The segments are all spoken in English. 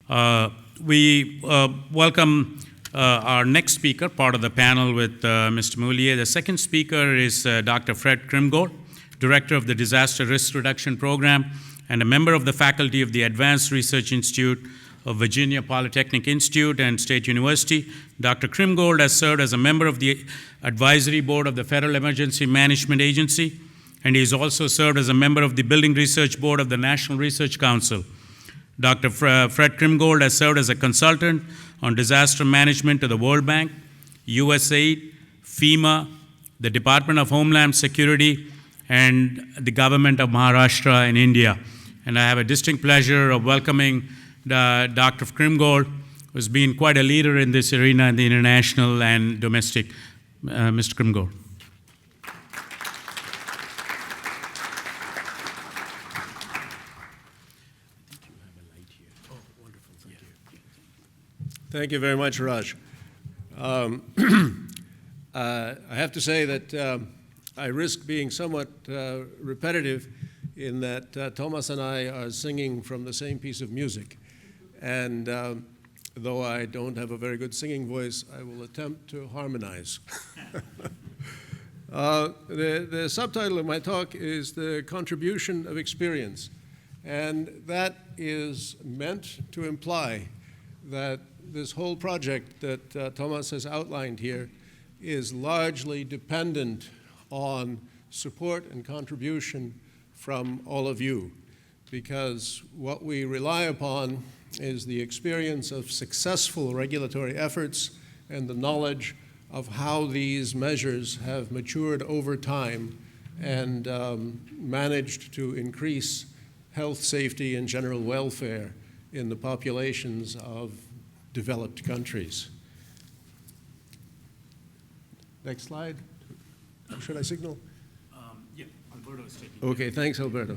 We welcome our next speaker, part of the panel with Mr. Moulier. The second speaker is Dr. Fred Krimgold, Director of the Disaster Risk Reduction Program and a member of the faculty of the Advanced Research Institute of Virginia Polytechnic Institute and State University. Dr. Krimgold has served as a member of the Advisory Board of the Federal Emergency Management Agency, and he has also served as a member of the Building Research Board of the National Research Council. Dr. Fred Krimgold has served as a consultant on disaster management to the World Bank, USAID, FEMA, the Department of Homeland Security, and the government of Maharashtra in India. And I have a distinct pleasure of welcoming Dr. Krimgold, who's been quite a leader in this arena in the international and domestic. Mr. Krimgold. Thank you very much, Raj. I have to say that I risk being somewhat repetitive in that Thomas and I are singing from the same piece of music. And though I don't have a very good singing voice, I will attempt to harmonize. The subtitle of my talk is The Contribution of Experience. And that is meant to imply that this whole project that Thomas has outlined here is largely dependent on support and contribution from all of you, because what we rely upon is the experience of successful regulatory efforts and the knowledge of how these measures have matured over time and managed to increase health, safety, and general welfare in the populations of developed countries. Next slide. Should I signal? Yeah, Alberto is taking. Okay, thanks, Alberto.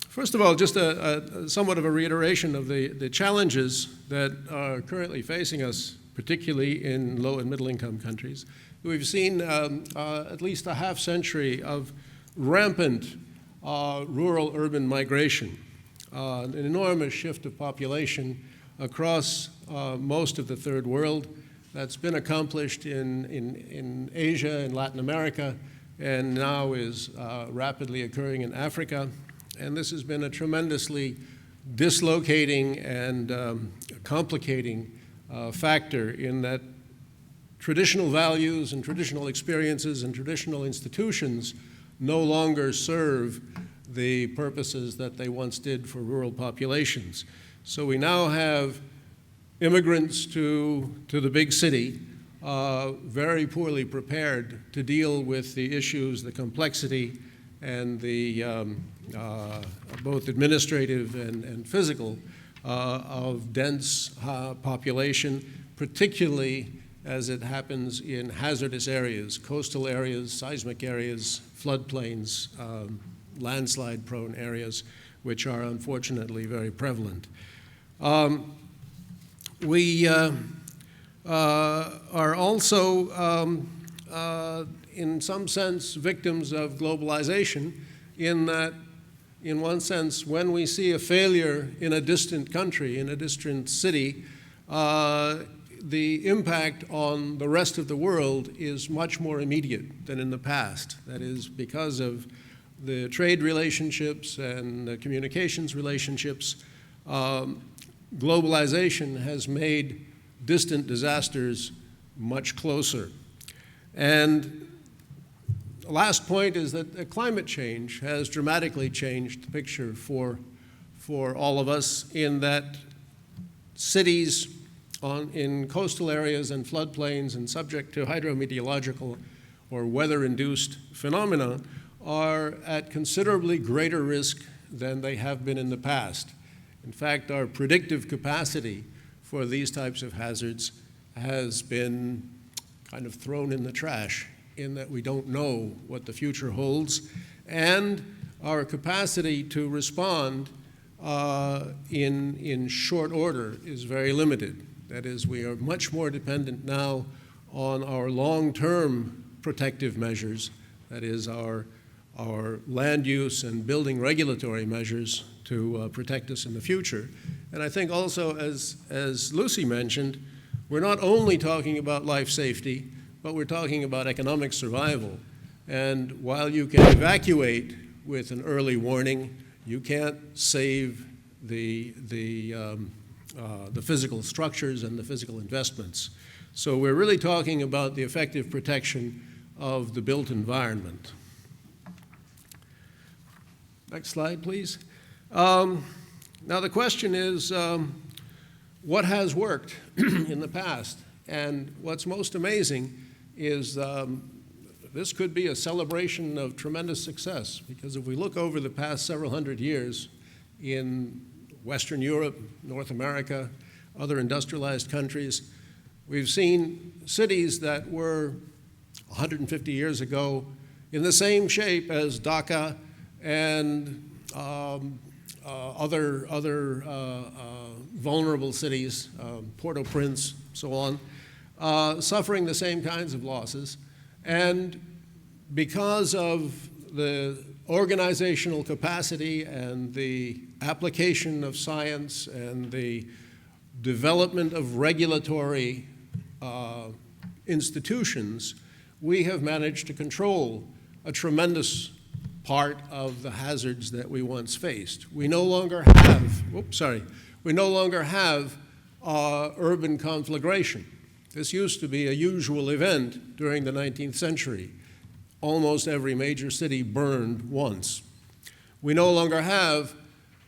First of all, just a somewhat of a reiteration of the challenges that are currently facing us, particularly in low and middle income countries. We've seen at least a half century of rampant rural-urban migration, an enormous shift of population across most of the third world that's been accomplished in Asia and Latin America and now is rapidly occurring in Africa. And this has been a tremendously dislocating and complicating factor in that traditional values and traditional experiences and traditional institutions no longer serve the purposes that they once did for rural populations. So we now have immigrants to the big city, very poorly prepared to deal with the issues, the complexity, and the both administrative and physical of dense population, particularly as it happens in hazardous areas, coastal areas, seismic areas, floodplains, landslide-prone areas, which are unfortunately very prevalent. We are also, in some sense, victims of globalization in that, in one sense, when we see a failure in a distant country, in a distant city, the impact on the rest of the world is much more immediate than in the past. That is because of the trade relationships and the communications relationships. Globalization has made distant disasters much closer. And the last point is that climate change has dramatically changed the picture for all of us, in that cities in coastal areas and floodplains and subject to hydrometeorological or weather-induced phenomena are at considerably greater risk than they have been in the past. In fact, our predictive capacity for these types of hazards has been kind of thrown in the trash, in that we don't know what the future holds, and our capacity to respond in short order is very limited. That is, we are much more dependent now on our long-term protective measures, that is, our our land use and building regulatory measures to protect us in the future. And I think also, as Lucy mentioned, we're not only talking about life safety, but we're talking about economic survival. And while you can evacuate with an early warning, you can't save the physical structures and the physical investments. So we're really talking about the effective protection of the built environment. Next slide, please. Now the question is, what has worked in the past? And what's most amazing is this could be a celebration of tremendous success, because if we look over the past several hundred years in Western Europe, North America, other industrialized countries, we've seen cities that were 150 years ago in the same shape as Dhaka and other vulnerable cities, Port-au-Prince, so on, suffering the same kinds of losses. And because of the organizational capacity and the application of science and the development of regulatory institutions, we have managed to control a tremendous part of the hazards that we once faced. We no longer have, urban conflagration. This used to be a usual event during the 19th century. Almost every major city burned once. We no longer have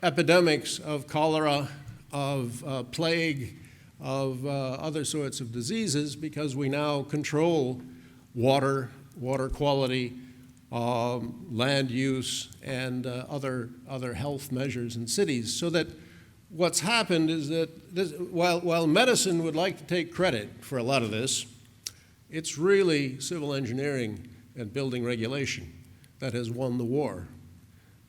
epidemics of cholera, of plague, of other sorts of diseases, because we now control water quality, land use, and other health measures in cities. So that what's happened is that while medicine would like to take credit for a lot of this, it's really civil engineering and building regulation that has won the war,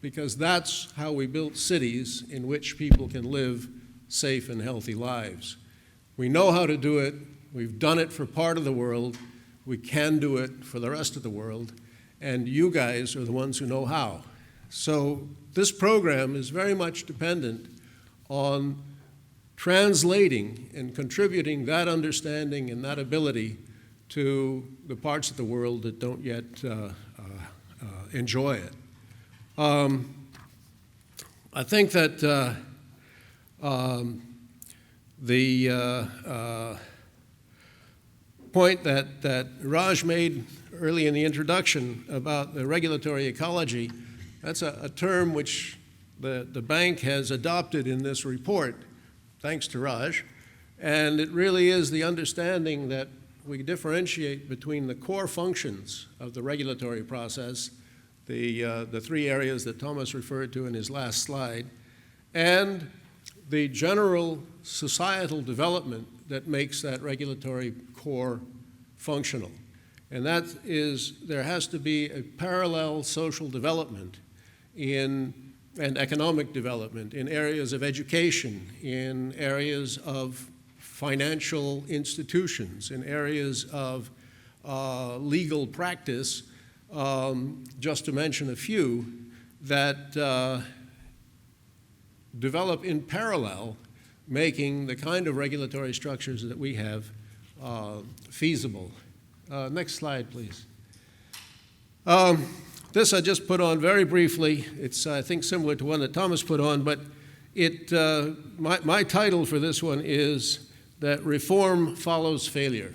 because that's how we built cities in which people can live safe and healthy lives. We know how to do it. We've done it for part of the world. We can do it for the rest of the world. And you guys are the ones who know how. So this program is very much dependent on translating and contributing that understanding and that ability to the parts of the world that don't yet enjoy it. I think that the point that Raj made early in the introduction about the regulatory ecology, that's a term which the bank has adopted in this report, thanks to Raj. And it really is the understanding that we differentiate between the core functions of the regulatory process, the three areas that Thomas referred to in his last slide, and the general societal development that makes that regulatory core functional. And that is, there has to be a parallel social development and economic development in areas of education, in areas of financial institutions, in areas of legal practice, just to mention a few, that develop in parallel, making the kind of regulatory structures that we have feasible. Next slide, please. This I just put on very briefly. It's, I think, similar to one that Thomas put on, but my title for this one is that reform follows failure.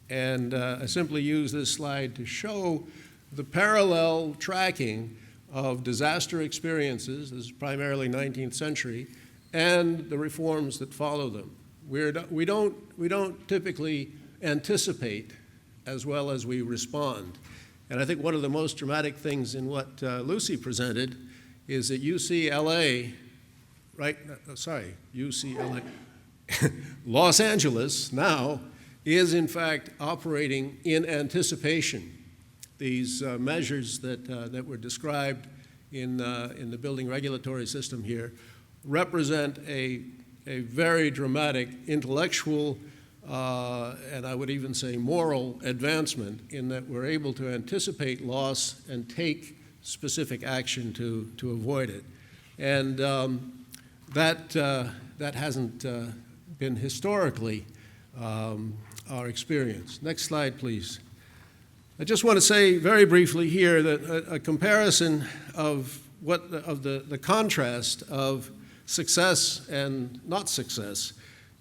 And I simply use this slide to show the parallel tracking of disaster experiences, this is primarily 19th century, and the reforms that follow them. We don't typically anticipate as well as we respond. And I think one of the most dramatic things in what Lucy presented is that UCLA, UCLA, Los Angeles now is in fact operating in anticipation. These measures that were described in the building regulatory system here represent a very dramatic intellectual and I would even say moral advancement, in that we're able to anticipate loss and take specific action to avoid it. And that hasn't been historically our experience. Next slide, please. I just want to say very briefly here that a comparison of the contrast of success and not success.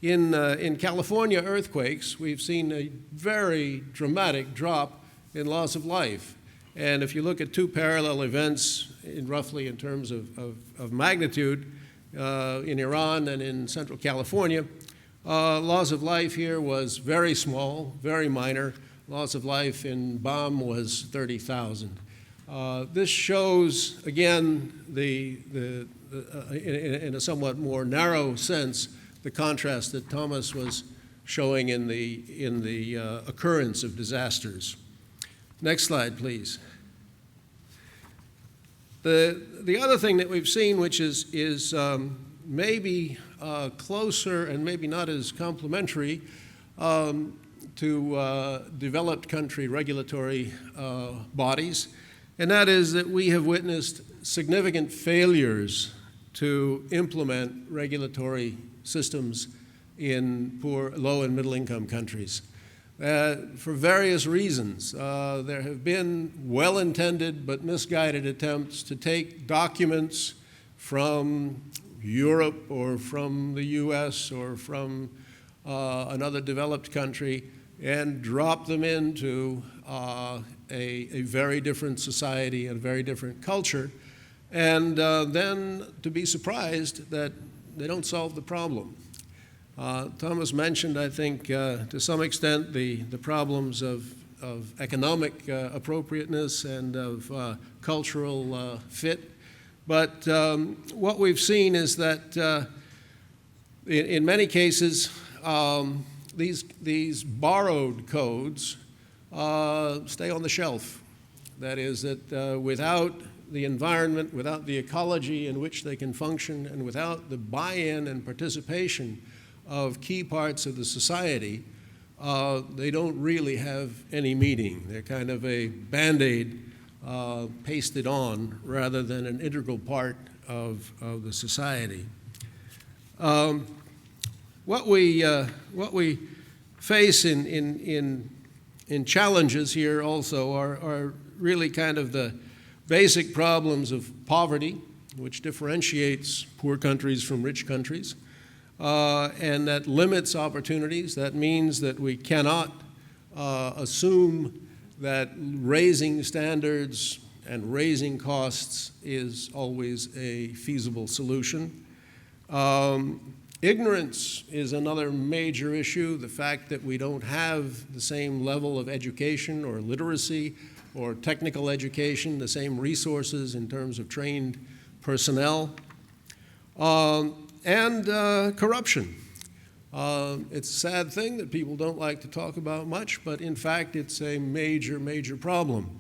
In California earthquakes, we've seen a very dramatic drop in loss of life. And if you look at two parallel events roughly in terms of magnitude, in Iran and in Central California, loss of life here was very small, very minor. Loss of life in BAM was 30,000. This shows, again, in a somewhat more narrow sense, the contrast that Thomas was showing in the occurrence of disasters. Next slide, please. The other thing that we've seen, which is maybe closer and maybe not as complementary to developed country regulatory bodies, and that is that we have witnessed significant failures to implement regulatory systems in poor, low and middle income countries. For various reasons. There have been well-intended but misguided attempts to take documents from Europe or from the US or from another developed country and drop them into a very different society and a very different culture, and then to be surprised that they don't solve the problem. Thomas mentioned, I think, to some extent, the problems of economic appropriateness and of cultural fit. But what we've seen is that in many cases, these borrowed codes stay on the shelf. That is, that without the environment, without the ecology in which they can function, and without the buy-in and participation of key parts of the society, they don't really have any meaning. They're kind of a Band-Aid pasted on rather than an integral part of the society. What we face in challenges here also are really kind of the basic problems of poverty, which differentiates poor countries from rich countries. And that limits opportunities. That means that we cannot assume that raising standards and raising costs is always a feasible solution. Ignorance is another major issue. The fact that we don't have the same level of education or literacy or technical education, the same resources in terms of trained personnel. And corruption. It's a sad thing that people don't like to talk about much, but in fact it's a major, major problem.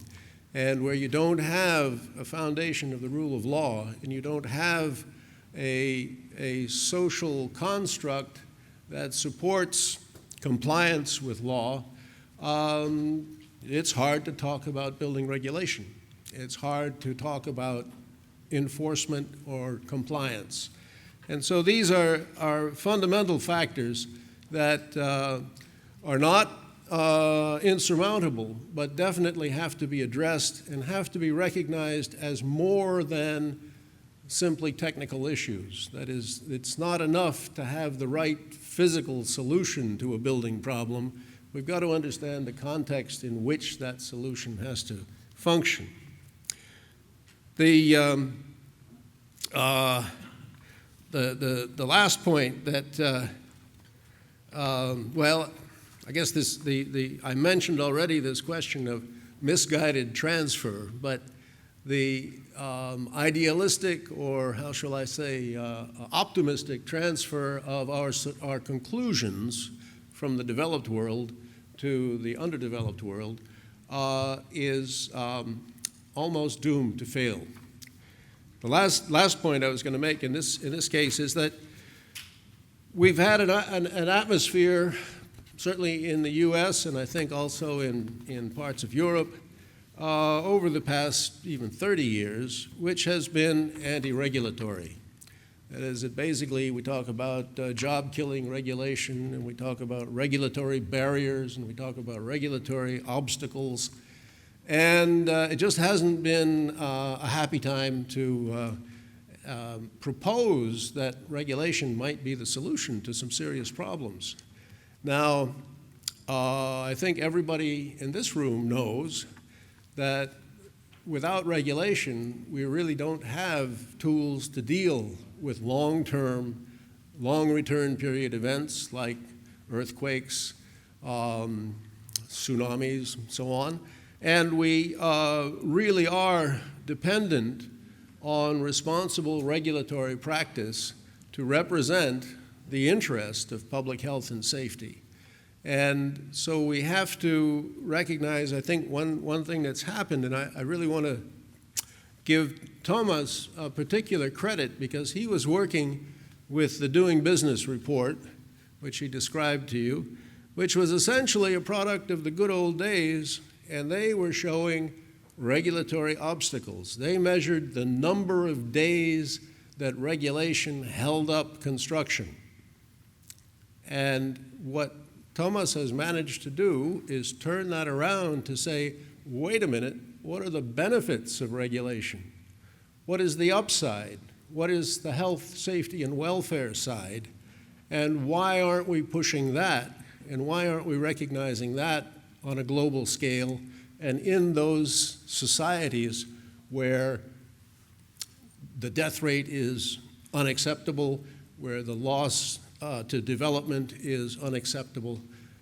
And where you don't have a foundation of the rule of law, and you don't have a social construct that supports compliance with law, it's hard to talk about building regulation. It's hard to talk about enforcement or compliance. And so these are fundamental factors that are not insurmountable, but definitely have to be addressed and have to be recognized as more than simply technical issues. That is, it's not enough to have the right physical solution to a building problem. We've got to understand the context in which that solution has to function. The last point that, well, I guess I mentioned already this question of misguided transfer, but the idealistic, or how shall I say, optimistic transfer of our conclusions from the developed world to the underdeveloped world is almost doomed to fail. The last point I was going to make in this case is that we've had an atmosphere, certainly in the U.S. and I think also in parts of Europe, over the past even 30 years, which has been anti-regulatory. That is, basically we talk about job-killing regulation, and we talk about regulatory barriers, and we talk about regulatory obstacles. And it just hasn't been a happy time to propose that regulation might be the solution to some serious problems. Now, I think everybody in this room knows that without regulation, we really don't have tools to deal with long-term, long-return period events like earthquakes, tsunamis, and so on. And we really are dependent on responsible regulatory practice to represent the interest of public health and safety. And so we have to recognize, I think, one thing that's happened, and I really want to give Thomas a particular credit because he was working with the Doing Business report, which he described to you, which was essentially a product of the good old days, and they were showing regulatory obstacles. They measured the number of days that regulation held up construction. And what Thomas has managed to do is turn that around to say, wait a minute, what are the benefits of regulation? What is the upside? What is the health, safety, and welfare side? And why aren't we pushing that? And why aren't we recognizing that on a global scale and in those societies where the death rate is unacceptable, where the loss to development is unacceptable,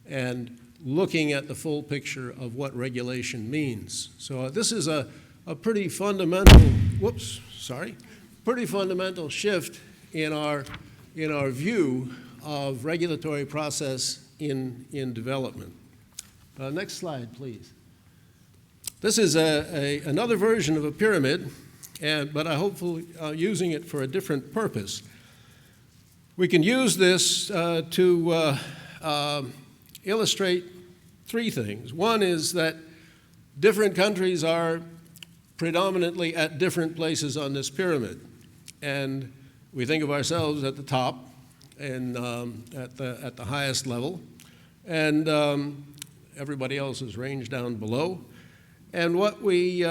and looking at the full picture of what regulation means. So this is a pretty fundamental, pretty fundamental shift in our view of regulatory process in development. Next slide, please. This is another version of a pyramid, but I hopefully using it for a different purpose. We can use this to illustrate three things. One is that different countries are predominantly at different places on this pyramid. And we think of ourselves at the top and at the highest level. And everybody else is ranged down below. And what we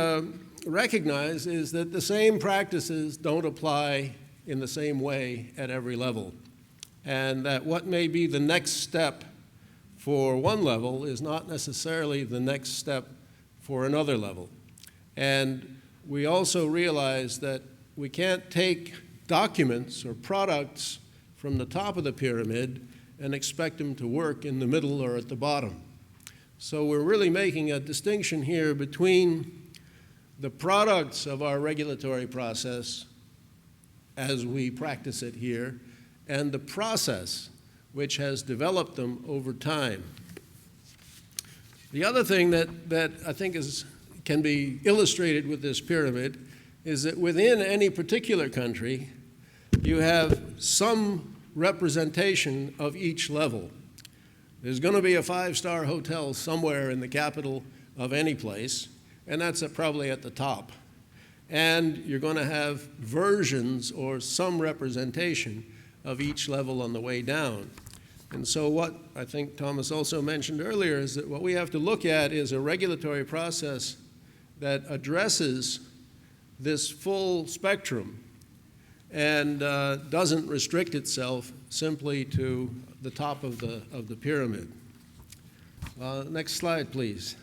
recognize is that the same practices don't apply in the same way at every level. And that what may be the next step for one level is not necessarily the next step for another level. And we also realize that we can't take documents or products from the top of the pyramid and expect them to work in the middle or at the bottom. So we're really making a distinction here between the products of our regulatory process as we practice it here and the process which has developed them over time. The other thing that I think can be illustrated with this pyramid is that within any particular country, you have some representation of each level. There's going to be a five-star hotel somewhere in the capital of any place, and that's probably at the top. And you're going to have versions or some representation of each level on the way down. And so what I think Thomas also mentioned earlier is that what we have to look at is a regulatory process that addresses this full spectrum and doesn't restrict itself simply to the top of the pyramid. Next slide, please.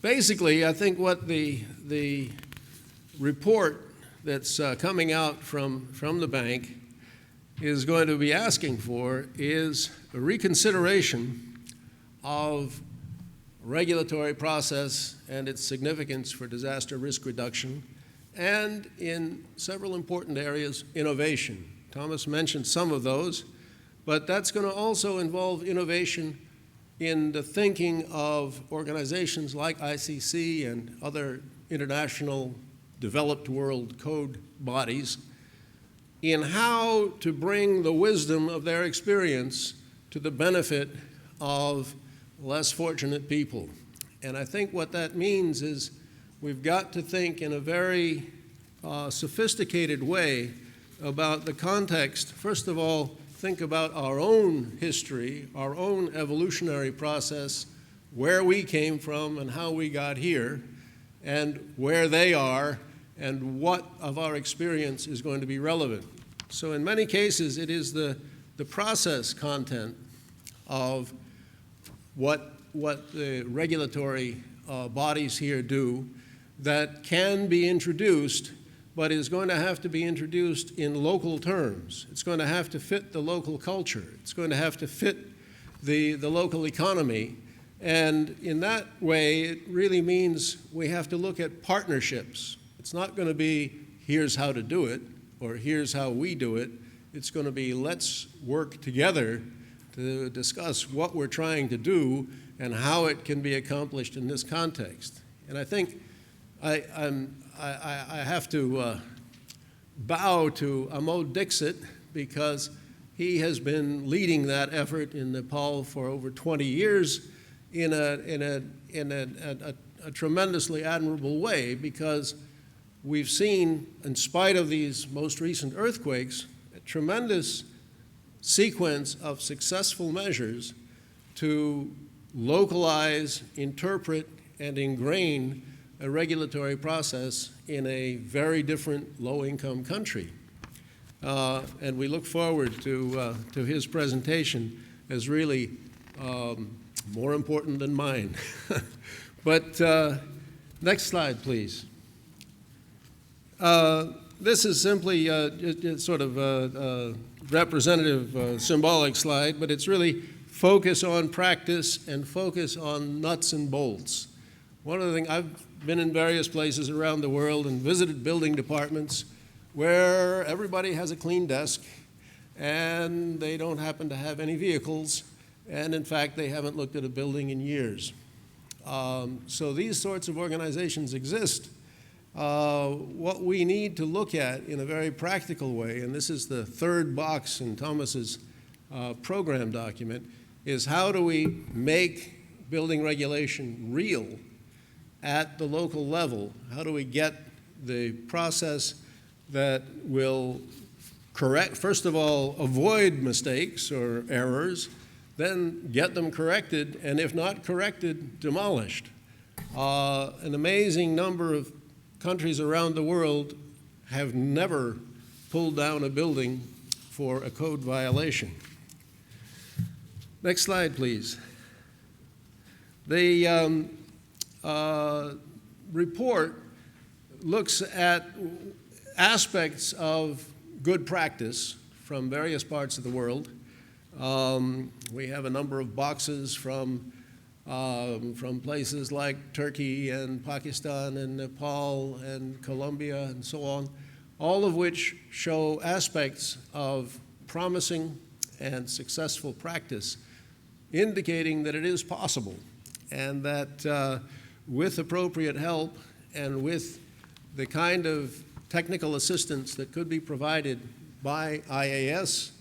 Basically, I think what the report that's coming out from the bank is going to be asking for is a reconsideration of regulatory process and its significance for disaster risk reduction, and in several important areas, innovation. Thomas mentioned some of those, but that's going to also involve innovation in the thinking of organizations like ICC and other international developed world code bodies in how to bring the wisdom of their experience to the benefit of less fortunate people. And I think what that means is we've got to think in a very sophisticated way about the context. First of all, think about our own history, our own evolutionary process, where we came from and how we got here, and where they are, and what of our experience is going to be relevant. So in many cases, it is the process content of what the regulatory bodies here do that can be introduced, but is going to have to be introduced in local terms. It's going to have to fit the local culture. It's going to have to fit the local economy. And in that way, it really means we have to look at partnerships. It's not going to be, here's how to do it, or here's how we do it. It's going to be, let's work together to discuss what we're trying to do and how it can be accomplished in this context. And I think I have to bow to Amod Dixit, because he has been leading that effort in Nepal for over 20 years in a tremendously admirable way, because we've seen, in spite of these most recent earthquakes, a tremendous sequence of successful measures to localize, interpret, and ingrain a regulatory process in a very different low-income country. And we look forward to his presentation as really more important than mine. But next slide, please. This is simply sort of a representative, symbolic slide, but it's really focus on practice and focus on nuts and bolts. One of the things, I've been in various places around the world and visited building departments where everybody has a clean desk and they don't happen to have any vehicles, and in fact they haven't looked at a building in years. So these sorts of organizations exist. What we need to look at in a very practical way, and this is the third box in Thomas's program document, is how do we make building regulation real at the local level? How do we get the process that will correct, first of all, avoid mistakes or errors, then get them corrected, and if not corrected, demolished? An amazing number of countries around the world have never pulled down a building for a code violation. Next slide, please. The report looks at aspects of good practice from various parts of the world. We have a number of boxes from places like Turkey and Pakistan and Nepal and Colombia and so on, all of which show aspects of promising and successful practice, indicating that it is possible, and that with appropriate help and with the kind of technical assistance that could be provided by IAS,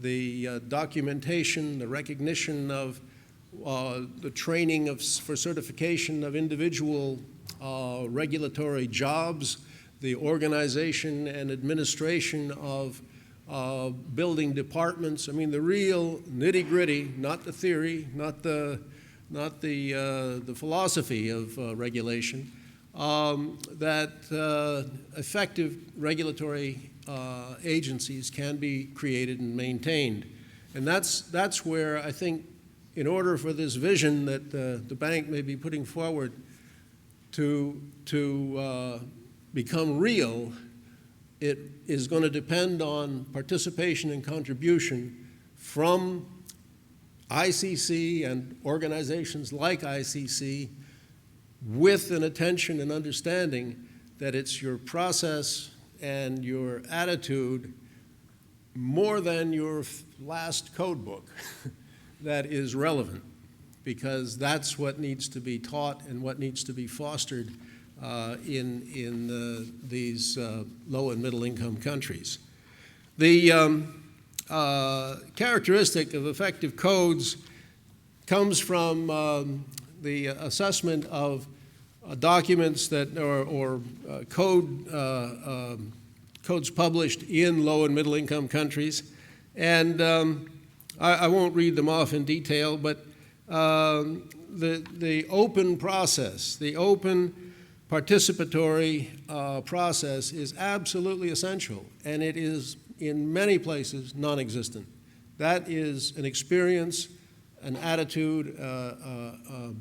the documentation, the recognition of the training for certification of individual regulatory jobs, the organization and administration of building departments. I mean, the real nitty-gritty, not the theory, not the philosophy of regulation, that effective regulatory agencies can be created and maintained. And that's where I think, in order for this vision that the bank may be putting forward to become real, it is going to depend on participation and contribution from ICC and organizations like ICC, with an attention and understanding that it's your process and your attitude more than your last code book that is relevant, because that's what needs to be taught and what needs to be fostered in these low and middle income countries. The characteristic of effective codes comes from the assessment of documents that or codes published in low and middle income countries. And I won't read them off in detail, but the open process, the open participatory process is absolutely essential, and it is in many places non-existent. That is an experience, an attitude, a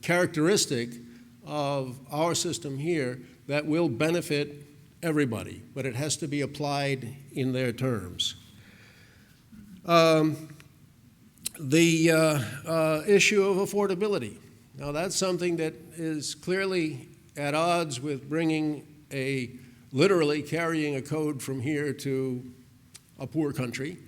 characteristic of our system here that will benefit everybody, but it has to be applied in their terms. The issue of affordability. Now, that's something that is clearly at odds with literally carrying a code from here to a poor country,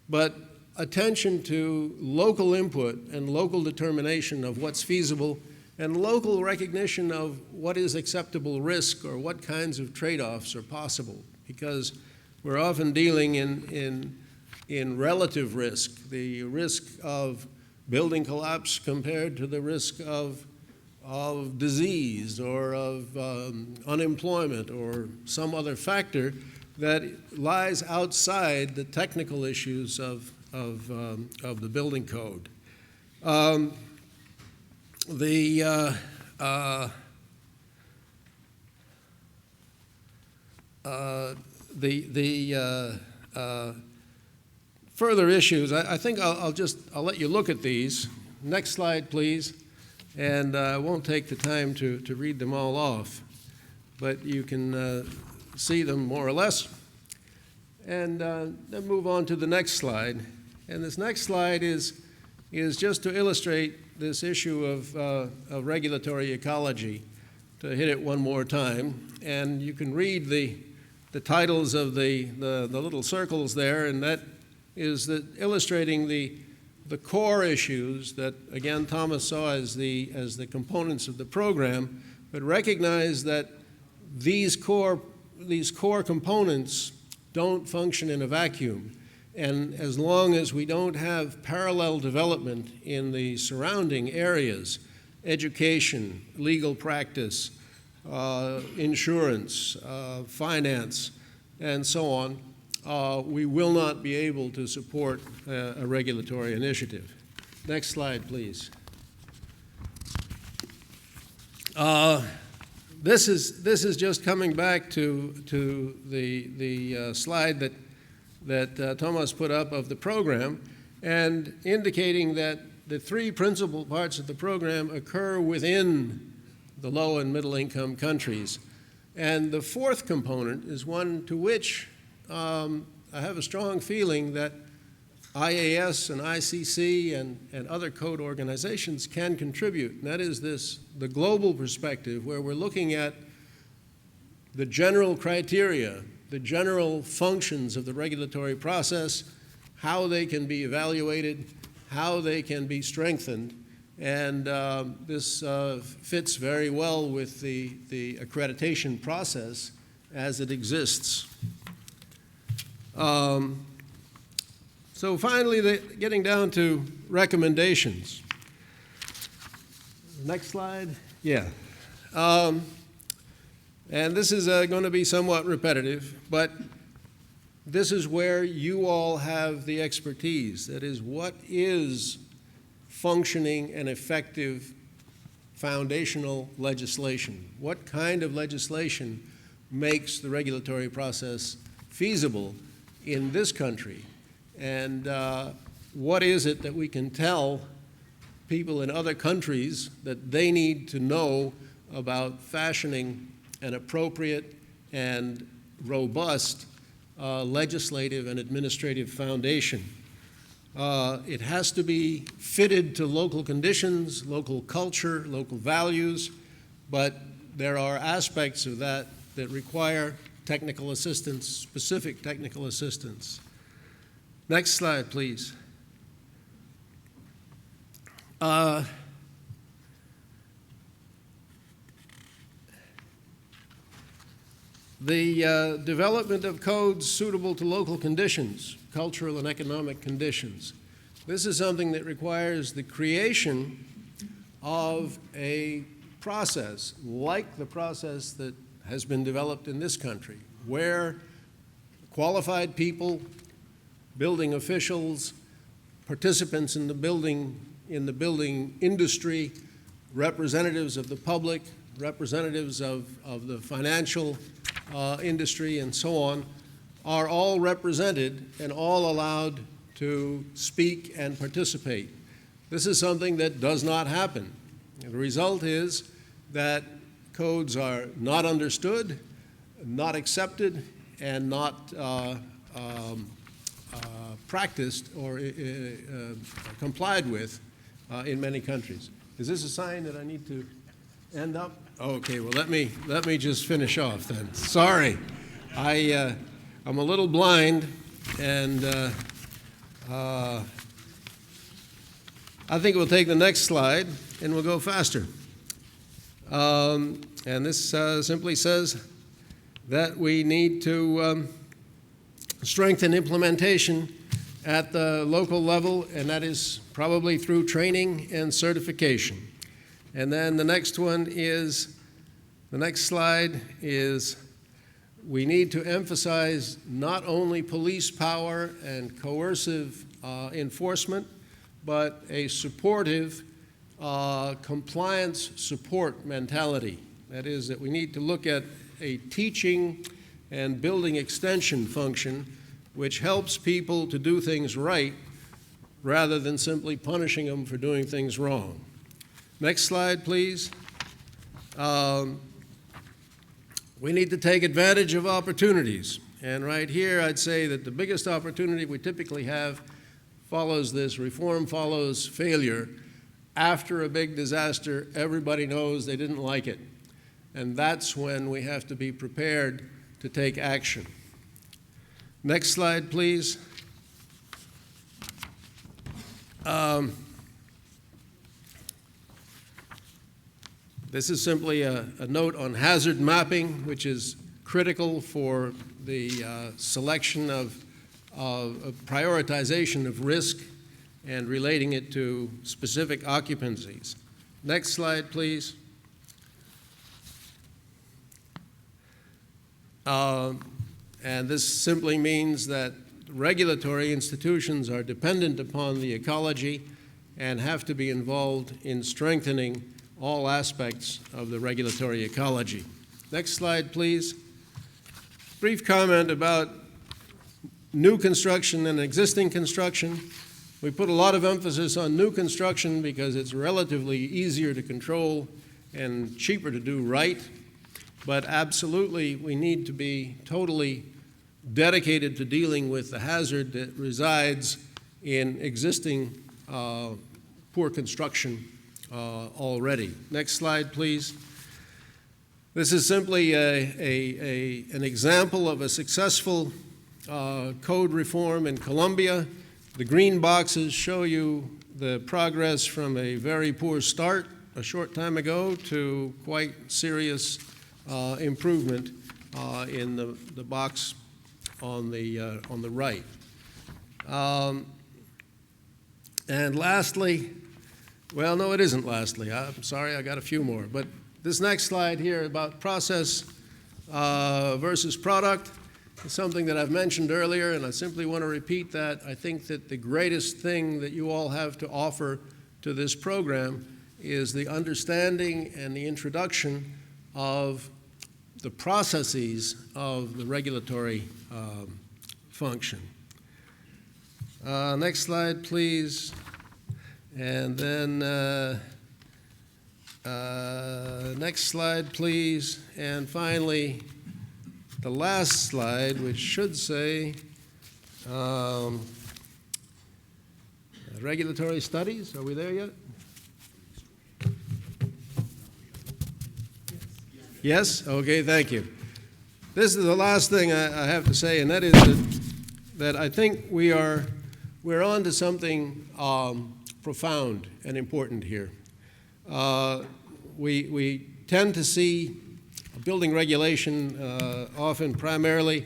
but attention to local input and local determination of what's feasible and local recognition of what is acceptable risk or what kinds of trade-offs are possible, because we're often dealing in relative risk, the risk of building collapse compared to the risk of disease or of unemployment or some other factor that lies outside the technical issues of the building code. Further issues, I think I'll let you look at these. Next slide, please. And I won't take the time to read them all off, but you can see them more or less. And then move on to the next slide. And this next slide is just to illustrate this issue of regulatory ecology, to hit it one more time. And you can read the titles of the little circles there, and that is illustrating the core issues that, again, Thomas saw as the components of the program, but recognize that these core components don't function in a vacuum. And as long as we don't have parallel development in the surrounding areas, education, legal practice, insurance, finance, and so on, we will not be able to support a regulatory initiative. Next slide, please. This is just coming back to the slide that Thomas put up of the program, and indicating that the three principal parts of the program occur within the low and middle income countries. And the fourth component is one to which I have a strong feeling that IAS and ICC and other code organizations can contribute, and that is the global perspective, where we're looking at the general criteria, the general functions of the regulatory process, how they can be evaluated, how they can be strengthened, and this fits very well with the accreditation process as it exists. So finally, getting down to recommendations. Next slide. Yeah. And this is going to be somewhat repetitive, but this is where you all have the expertise. That is, what is functioning and effective foundational legislation? What kind of legislation makes the regulatory process feasible in this country? And what is it that we can tell people in other countries that they need to know about fashioning an appropriate and robust legislative and administrative foundation? It has to be fitted to local conditions, local culture, local values, but there are aspects of that require technical assistance, specific technical assistance. Next slide, please. The development of codes suitable to local conditions, cultural and economic conditions. This is something that requires the creation of a process like the process that has been developed in this country, where qualified people, building officials, participants in the building industry, representatives of the public, representatives of the financial industry, and so on, are all represented and all allowed to speak and participate. This is something that does not happen. And the result is that codes are not understood, not accepted, and not practiced or complied with in many countries. Is this a sign that I need to end up? Okay, well, let me just finish off then. Sorry. I'm a little blind, and I think we'll take the next slide, and we'll go faster. And this simply says that we need to strengthen implementation at the local level, and that is probably through training and certification. And then the next slide is we need to emphasize not only police power and coercive enforcement, but a supportive compliance support mentality. That is, that we need to look at a teaching and building extension function which helps people to do things right rather than simply punishing them for doing things wrong. Next slide, please. We need to take advantage of opportunities. And right here, I'd say that the biggest opportunity we typically have follows this. Reform follows failure. After a big disaster, everybody knows they didn't like it. And that's when we have to be prepared to take action. Next slide, please. This is simply a note on hazard mapping, which is critical for the selection of prioritization of risk and relating it to specific occupancies. Next slide, please. And this simply means that regulatory institutions are dependent upon the ecology and have to be involved in strengthening all aspects of the regulatory ecology. Next slide, please. Brief comment about new construction and existing construction. We put a lot of emphasis on new construction because it's relatively easier to control and cheaper to do right. But absolutely, we need to be totally dedicated to dealing with the hazard that resides in existing poor construction already. Next slide, please. This is simply an example of a successful code reform in Colombia. The green boxes show you the progress from a very poor start a short time ago to quite serious improvement in the box on the right. And lastly, well, no, it isn't lastly. I'm sorry, I got a few more. But this next slide here about process versus product is something that I've mentioned earlier, and I simply want to repeat that. I think that the greatest thing that you all have to offer to this program is the understanding and the introduction of the processes of the regulatory function. Next slide, please. And then next slide, please. And finally, the last slide, which should say regulatory studies. Are we there yet? Yes? Okay, thank you. This is the last thing I have to say, and that is that I think we're on to something profound and important here. We tend to see building regulation often primarily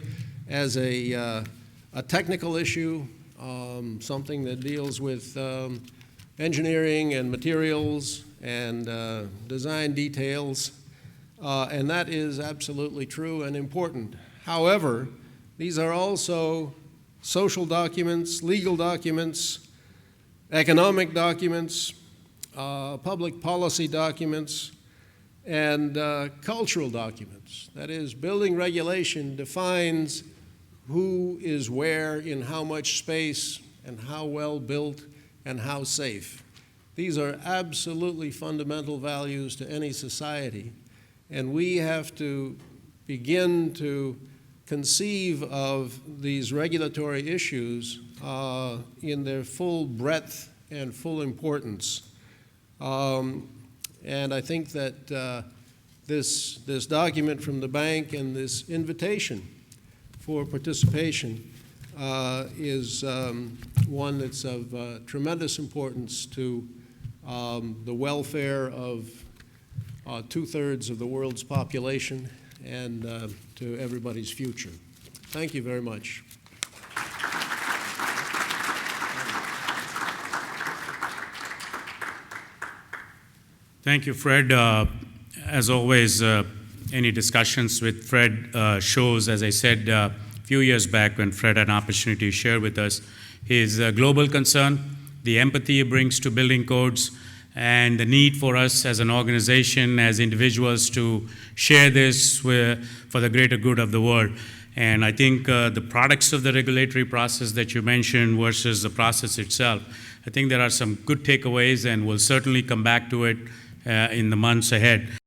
as a technical issue something that deals with engineering and materials and design details, and that is absolutely true and important. However, these are also social documents, legal documents, economic documents, public policy documents, and cultural documents. That is, building regulation defines who is where in how much space and how well built and how safe. These are absolutely fundamental values to any society, and we have to begin to conceive of these regulatory issues in their full breadth and full importance. And I think that this document from the bank and this invitation for participation is one that's of tremendous importance to the welfare of 2/3 of the world's population and to everybody's future. Thank you very much. Thank you, Fred. As always, any discussions with Fred shows, as I said a few years back when Fred had an opportunity to share with us, his global concern, the empathy he brings to building codes, and the need for us as an organization, as individuals, to share this for the greater good of the world. And I think the products of the regulatory process that you mentioned versus the process itself, I think there are some good takeaways, and we'll certainly come back to it in the months ahead.